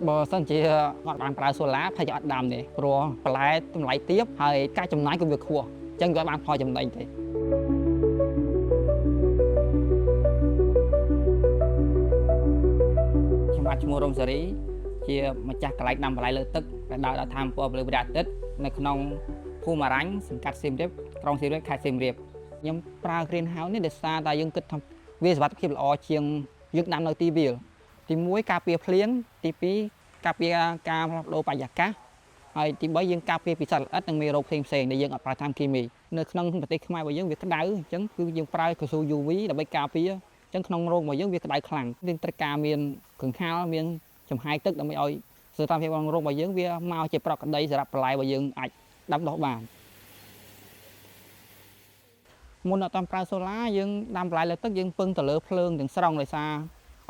បើសិនជាគាត់បានប្រើសូឡាថាជាអត់ដាំទេព្រោះបន្លែតម្លៃទាបហើយការចំណាយក៏វាខ្ពស់អញ្ចឹងគាត់បានផលចំណេញទេខ្ញុំបាទឈ្មោះរំសេរីជាម្ចាស់កន្លែងដាំបន្លែលើទឹកដែលដើរដល់ថាមពលលើព្រះអាទិត្យនៅក្នុងភូមិអរញ្ញសង្កាត់សៀមរាបក្រុងសៀមរាបខេត្តសៀមរាបខ្ញុំប្រើ Greenhouse នេះដោយសារតែយើងគិតថាវាសុវត្ថិភាពល្អជាងយើងដាំនៅទីវាលទី1ការពារភ្លៀងទី2ការពារការផ្លាស់ប្ដូរបរិយាកាសហើយទី3យើងការពារពីសត្វល្អិតនិងមេរោគផ្សេងៗដែលយើងអត់ប្រើថ្នាំគីមីនៅក្នុងប្រទេសខ្មែររបស់យើងវាក្តៅអញ្ចឹងគឺយើងប្រើកៅស៊ូ UV ដើម្បីការពារអញ្ចឹងក្នុងរោងរបស់យើងវាក្តៅខ្លាំងយើងត្រូវការមានកង្ហារមានចំហាយទឹកដើម្បីឲ្យសីតុណ្ហភាពក្នុងរោងរបស់យើងវាមកជាប្រក្រតីសម្រាប់បន្លែរបស់យើងអាចដាំដុះបានមុនអត់តាមប្រើសូឡាយើងដាំបន្លែលើទឹកយើងពឹងទៅលើភ្លើងទាំងស្រុងដោយសារ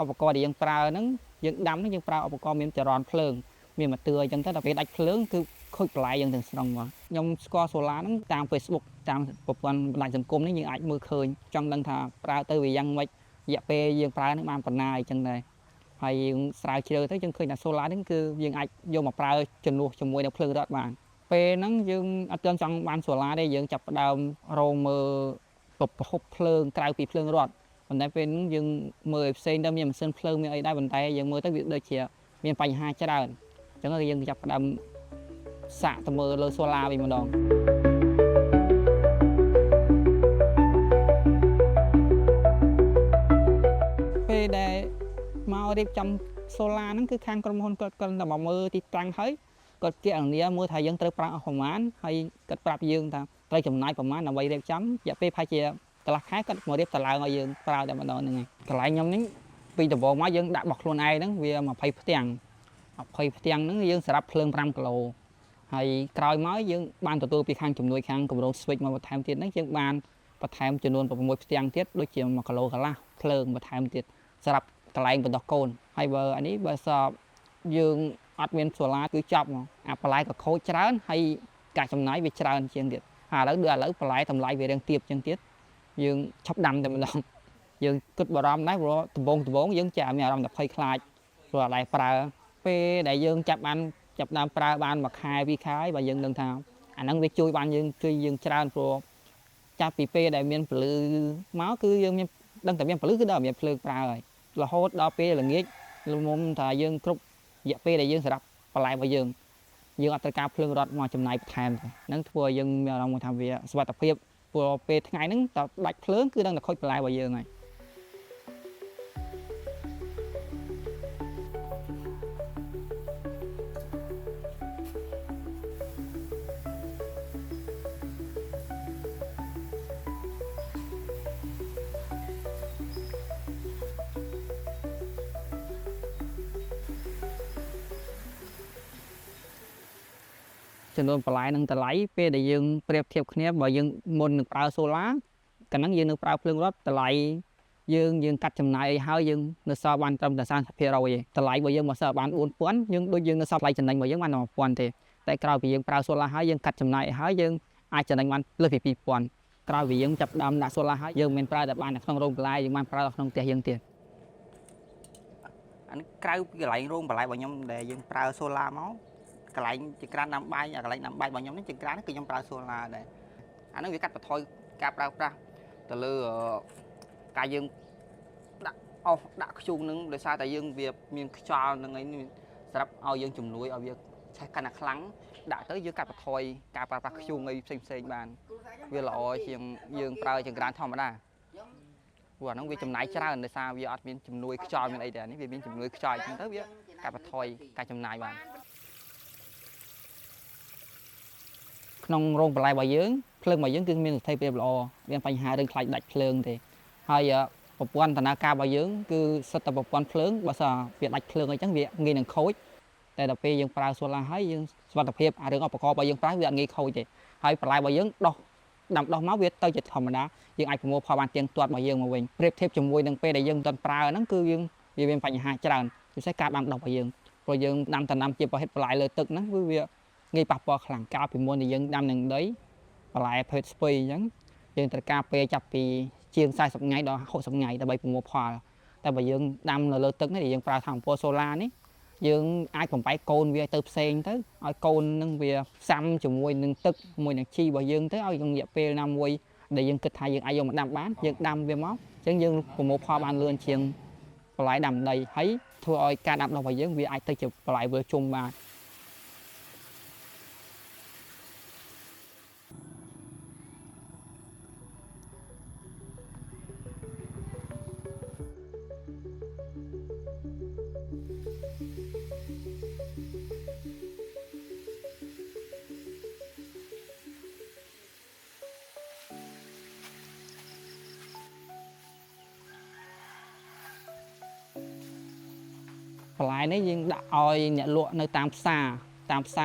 ឧបករណ៍ដែលយើងប្រើហ្នឹងយើងដាំហ្នឹងយើងប្រើឧបករណ៍មានចរន្តភ្លើងមានម៉ាទ័រអញ្ចឹងទៅដល់ពេលដាច់ភ្លើងគឺខូចបន្លែយើងទាំងស្រុងមកខ្ញុំស្គាល់សូឡាហ្នឹងតាម Facebook តាមប្រព័ន្ធបណ្ដាញសង្គមនេះយើងអាចមើលឃើញចង់ដឹងថាប្រើទៅវាយ៉ាងម៉េចរយៈពេលយើងប្រើហ្នឹងបានប៉ុណ្ណាអញ្ចឹងដែរហើយយើងស្រាវជ្រាវទៅយើងឃើញថាសូឡាហ្នឹងគឺយើងអាចយកមកប្រើជំនួសជាមួយនឹងភ្លើងរថបានពេលហ្នឹងយើងអត់ទាន់ចង់បានសូឡាទេយើងចាប់ផ្ដើមរងមើលប្រភពភ្លើងក្រៅពីភ្លើងរថប៉ុន្តែពេលហ្នឹងយើងមើលឲ្យផ្សេងទៅមានម៉ាស៊ីនភ្លើងមានអីដែរប៉ុន្តែយើងមើលទៅវាដូចជាមានបញ្ហាច្រើនអញ្ចឹងយើងចាប់ផ្ដើមសាកទៅមើលលើសូឡាវិញម្ដងពេលដែលមករៀបចំសូឡាហ្នឹងគឺខាងក្រុមហ៊ុនគាត់តែមកមើលទីតាំងហើយគាត់គណនាមើលថាយើងត្រូវប្រើអស់ប្រមាណហើយគាត់ប្រាប់យើងថាត្រូវចំណាយប្រមាណដើម្បីរៀបចំរយៈពេលប្រហែលជាកន្លះខែគាត់មករៀបតឡើងឲ្យយើងប្រើតែម្ដងហ្នឹងឯងកន្លែងខ្ញុំនេះពីដំបូងមកយើងដាក់របស់ខ្លួនឯងហ្នឹងវា20ផ្ទាំងហ្នឹងយើងសម្រាប់ភ្លើង5គីឡូហើយក្រោយមកយើងបានទទួលពីខាងជំនួយខាងគម្រោង Switch មកបន្ថែមទៀតហ្នឹងយើងបានបន្ថែមចំនួន6ផ្ទាំងទៀតដូចជា1គីឡូកន្លះភ្លើងបន្ថែមទៀតសម្រាប់កន្លែងបណ្ដោះកូនហើយបើអានេះបើសបយើងអត់មានសូឡាគឺចប់មកអាបន្លែក៏ខូចច្រើនហើយការចំណាយវាច្រើនជាងទៀតហើយឥឡូវបន្លែតម្លៃវារៀងទាបជាងទៀតយើងឈប់ដាំតែម្ដងយើងគិតបារម្ភដែរព្រោះដំបូងយើងចាមានអារម្មណ៍តែភ័យខ្លាចព្រោះអត់ដែរប្រើពេលដែលយើងចាប់ដើមប្រើបាន1ខែ2ខែហើយបើយើងដឹងថាអាហ្នឹងវាជួយបានយើងច្រើនព្រោះចាប់ពីពេលដែលមានពលឺមកគឺយើងមានដឹងតែមានពលឺគឺដល់មានភ្លើងប្រើហើយរហូតដល់ពេលល្ងាចលំមុំថាយើងគ្រប់រយៈពេលដែលយើងសម្រាប់បន្លែរបស់យើងអត់ត្រូវការភ្លើងរត់មកចំណាយបន្ថែមទេហ្នឹងធ្វើឲ្យយើងមានអារម្មណ៍ថាវាសុវត្ថិភាពព្រោះពេលថ្ងៃហ្នឹងតើដាច់ភ្លើងគឺដឹងតែខូចបន្លែរបស់យើងហើយចំនួនបន្លែនិងតម្លៃពេលដែលយើងប្រៀបធៀបគ្នាបើយើងមុននឹងប្រើសូឡាកាលហ្នឹងយើងនៅប្រើភ្លើងរត់តម្លៃយើងកាត់ចំណាយអីហើយយើងនៅសល់បានត្រឹមតែ30%ឯងតម្លៃរបស់យើងមកសល់បាន4000យើងនៅសល់ថ្លៃចំណេញរបស់យើងបានតែ1000ទេតែក្រោយពីយើងប្រើសូឡាហើយយើងកាត់ចំណាយអីហើយយើងអាចចំណេញបានលើសពី2000ក្រោយពីយើងចាប់ដើមដាក់សូឡាហើយយើងមិនប្រើតែបាននៅក្នុងរោងបន្លែយើងបានប្រើនៅក្នុងផ្ទះយើងទៀតអានេះក្រៅពីកន្លែងរោងបន្លែរបស់ខ្ញុំដែលយើងប្រើសូឡាមកកន្លែងចង្ក្រានដាំបាយកន្លែងដាំបាយរបស់ខ្ញុំនេះចង្ក្រានគឺខ្ញុំប្រើសូឡាដែរអាហ្នឹងវាកាត់បន្ថយការប្រើប្រាស់ទៅលើការយើងដាក់ខ្ជូងនឹងដោយសារតែយើងវាមានខ្យល់នឹងអីសម្រាប់ឲ្យយើងជំនួយឲ្យវាឆេះកាន់តែខ្លាំងដាក់ទៅយើងកាត់បន្ថយការប្រើប្រាស់ខ្ជូងអីផ្សេងបានវាល្អជាងយើងប្រើចង្ក្រានធម្មតាព្រោះអាហ្នឹងវាចំណាយច្រើនដោយសារវាអត់មានជំនួយខ្យល់មានអីទេអានេះវាមានជំនួយខ្យល់អញ្ចឹងទៅវាកាត់បន្ថយការចំណាយបានក្នុងរោងបន្លែរបស់យើងភ្លើងរបស់យើងគឺមានស្ថិរភាពល្អមានបញ្ហារឿងខ្លាចដាច់ភ្លើងទេហើយប្រព័ន្ធដំណើរការរបស់យើងគឺសិតតែប្រព័ន្ធភ្លើងបើសិនវាដាច់ភ្លើងអីចឹងវាងាយនឹងខូចតែដល់ពេលយើងប្រើសូឡាហើយយើងសុវត្ថិភាពរឿងឧបករណ៍របស់យើងប្រើវាអត់ងាយខូចទេហើយបន្លែរបស់យើងដាំដុះមកវាទៅជាធម្មតាយើងអាចប្រមូលផលបានទៀងទាត់របស់យើងមកវិញប្រៀបធៀបជាមួយនឹងពេលដែលយើងមិនទាន់ប្រើហ្នឹងគឺយើងវាមានបញ្ហាច្រើនពិសេសការដាំដុះរបស់យើងព្រោះយើងដាំដំណាំជាប្រភេទបន្លែលើទឹកហ្នឹងវាងាយប៉ះពាល់ខ្លាំងកាលពីមុនដែលយើងដាំនឹងដីបន្លែភេទស្ពៃអញ្ចឹងយើងត្រូវការពេលចាប់ពីជាង40ថ្ងៃដល់60ថ្ងៃដើម្បីប្រមូលផលតែបើយើងដាំនៅលើទឹកនេះយើងប្រើថាមពលសូឡានេះ យើងអាចបំបែកកូនវាទៅផ្សេងទៅឲ្យកូននឹងវាផ្សំជាមួយនឹងទឹកមួយនឹងជីរបស់យើងទៅឲ្យរយៈពេលណាមួយដែលយើងគិតថាយើងអាចយកមកដាំបានយើងដាំវាមកអញ្ចឹងយើងប្រមូលផលបានលឿនជាងបន្លែដាំដីហើយធ្វើឲ្យការដាំដុះរបស់យើងវាអាចទៅជាបន្លែវិលជុំបានបន្លែនេះយើងដាក់ឲ្យអ្នកលក់នៅតាមផ្សា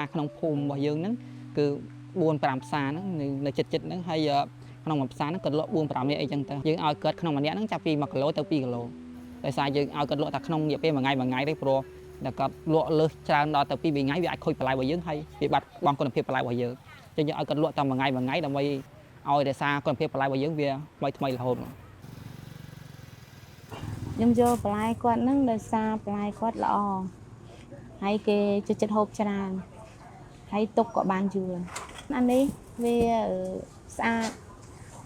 រក្នុងភូមិរបស់យើងហ្នឹងគឺ4-5ផ្សារហ្នឹងនៅចិត្តហ្នឹងហើយក្នុងមួយផ្សារហ្នឹងគាត់លក់4-5នាក់អីចឹងទៅយើងឲ្យគាត់ក្នុងម្នាក់ហ្នឹងចាប់ពី1គីឡូទៅ2គីឡូដោយសារយើងឲ្យគាត់លក់តែក្នុងរយៈពេល1ថ្ងៃទេព្រោះតែគាត់លក់លើសច្រើនដល់ទៅ2-3ថ្ងៃវាអាចខូចបន្លែរបស់យើងហើយវាបាត់បង់គុណភាពបន្លែរបស់យើងអញ្ចឹងយើងឲ្យគាត់លក់តែ1ថ្ងៃដើម្បីឲ្យរក្សាគុណភាពបន្លែរបស់យើងវាថ្មីរហូតខ្ញុំយកបន្លែគាត់ហ្នឹងដោយសារបន្លែគាត់ល្អហើយគេចូលចិត្តហូបច្រើនហើយទុកក៏បានយូរអានេះវាស្អាត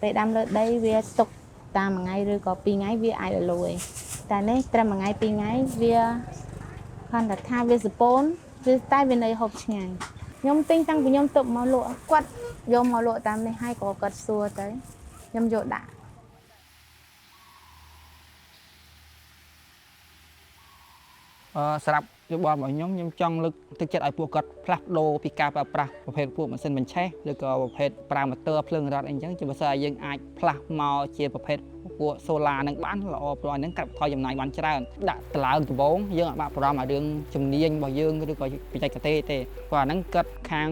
ពេលដាំលើដីវាទុកតាម1ថ្ងៃឬក៏2ថ្ងៃវាអាចរលួយតែនេះត្រឹម1ថ្ងៃ2ថ្ងៃវាខណ្ឌថាវាសពូនវាតែវានៅហូបឆ្ងាញ់ខ្ញុំទិញតាំងពីខ្ញុំទុកមកលក់គាត់យកមកលក់តាមនេះហើយក៏គាត់សួរទៅខ្ញុំយកដាក់សម្រាប់យោបល់របស់ខ្ញុំចង់លើកទឹកចិត្តឲ្យពួកគាត់ផ្លាស់ប្ដូរពីការប្រើប្រាស់ប្រភេទពួកម៉ាស៊ីនបញ្ឆេះឬក៏ប្រភេទប្រើម៉ូទ័រភ្លើងរ៉ាត់អីចឹងជាភាសាយើងអាចផ្លាស់មកជាប្រភេទពួកសូឡានឹងបានល្អព្រោះហ្នឹងកាត់បន្ថយចំណាយបានច្រើនដាក់តឡើងដំបងយើងអាចបាក់បារម្ភឲ្យរឿងជំនាញរបស់យើងឬក៏បច្ចេកទេសទេព្រោះអាហ្នឹងគាត់ខាង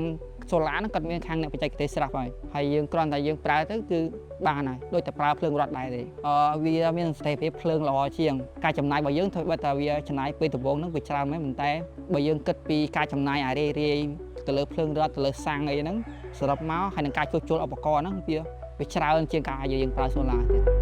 សូឡាហ្នឹងគាត់មានខាងអ្នកបច្ចេកទេសស្រាប់ហើយយើងគ្រាន់តែយើងប្រើទៅគឺបានហើយដូចតែប្រើភ្លើងរ៉ាត់ដែរទេវាមានស្ថិរភាពភ្លើងល្អជាងការចំណាយរបស់យើងធ្វើបើតែវាចំណាយពេលដំបងហ្នឹងវាច្រើនមែនប៉ុន្តែបើយើងគិតពីការចំណាយអារាយទៅលើភ្លើងរ៉ាត់ទៅលើសាំងអីហ្នឹងសរុបមកហើយនឹងការជួសជុលឧបករណ៍ហ្នឹងវាច្រើនជាងការយើងប្រើសូឡាទៀត